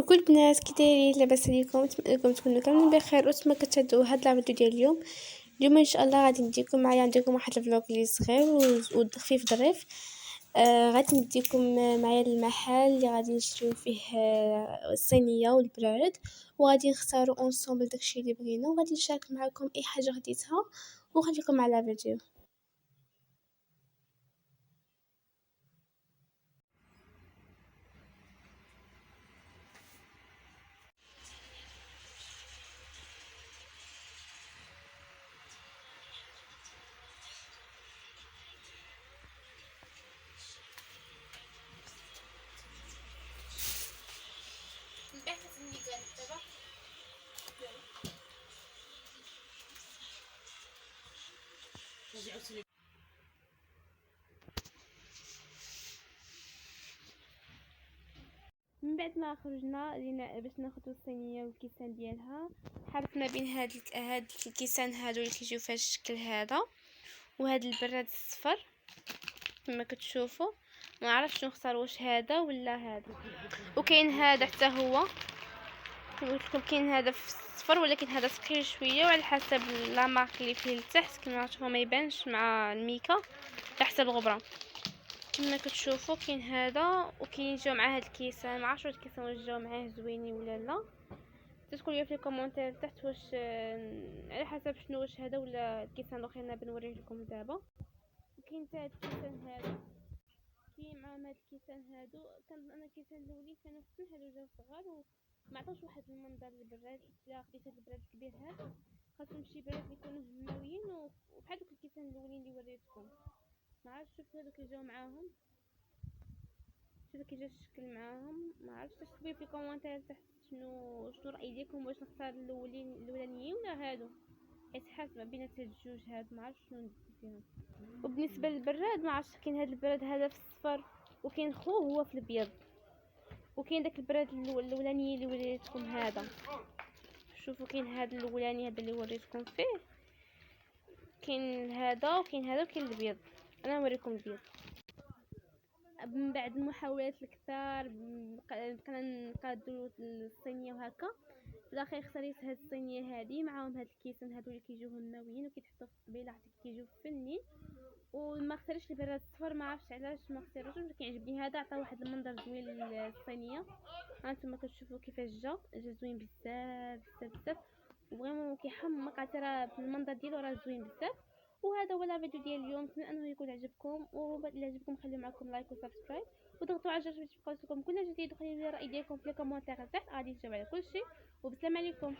كل البنات كي دايرين لاباس عليكم؟ نتمنىلكم تكونوا كاملين بخير وانتما كتشاهدوا هاد لا فيديو ديال اليوم ان شاء الله غادي نديكم معايا عندكم واحد الفلوق اللي صغير وخفيف ظريف. غادي نديكم معايا المحل اللي غادي نشريو فيه الصينيه والبراد، وغادي نختاروا اونصومبل داكشي اللي بغينا، وغادي نشارك معكم اي حاجه خديتها وخليكم على فيديو. من بعد ما خرجنا لينا باش ناخذ الصينيه والكيسان ديالها، حرت ما بين هاد الكيسان هادو اللي كيجيو فيها الشكل هذا وهاد البراد الصفر كما كتشوفوا. ما عرفتش نختار واش هذا ولا هذا، وكاين هذا حتى هو قلت لكم كاين هذا في الصفر، ولكن هذا ثقيل شويه وعلى حسب لا مارك اللي فيه لتحت كما تشوفوا ما يبانش مع الميكا على حسب الغبره. كما كتشوفوا كاين هذا وكاين جاو مع هاد الكيسان، ما عرفتش واش الكيسان واش جاو معاه زوينين ولا لا. تقولوا لي في الكومونتير تحت واش على حسب شنو واش هذا ولا الكيسان الاخرين بنوريه لكم دابا. وكاين حتى هاد الكيسان هذا كاين معاهم هاد الكيسان هادو، كنظن ان الكيسان الاولين كانوا في السن، هادو جاو صغار وما عطاوش واحد المنظر للبراد. الا خديت هاد البراد الكبير هذا خاصهم شي براد يكونوا هماويين وبحال دوك الكيسان الاولين اللي وريتكم. ما عرفتش شفتوا هادوك اللي جاو معاهم، شوفوا كي جا الشكل معاهم. ما عرفتش تكتبوا في الكومونتير تحت شنو راي ديالكم، واش نختار الاولانيين ولا هادو، حيت حاسبه بين هاد الجوج هاد ما عرفتش شنو ندير فيهم. وبالنسبه للبراد ما عرفتش، كاين هذا البراد هذا في الصفر وكاين خوه هو في الابيض، وكاين داك البراد الاولاني اللي وريتكم هذا. شوفوا كاين هذا الاولاني هذا اللي وريتكم فيه، كاين هذا وكاين هذا وكاين الابيض. انا نوريكم الابيض. من بعد المحاولات الكثار بقينا نقادو الصينيه وهكا، في الاخير اختاريت هاد الصينيه هذه معاهم هاد الكيسان هادو اللي كيجيو هماويين وكيتحطوا في الطبيله حتى كيجيو فنين. وما اختاريتش البراد الصفر، ما عرفتش علاش ما اختاريتوش، ولكن كيعجبني هذا، عطى واحد المنظر زوين للصينيه. هانتوما كتشوفوا كيفاش جا زوين بزاف بزاف بزاف، وفريمون كيحمق، عرفتي راه المنظر ديالو راه زوين بزاف. وهذا هو الفيديو ديال اليوم، نتمنى انه يكون عجبكم، الا عجبكم خليو معكم لايك وسبسكرايب وضغطوا على الجرس باش تبقاو تشوفوا كل جديد، وخليو لي راي ديالكم في الكومونتير تحت، غادي نجاوب على كل شيء. وبسلام عليكم.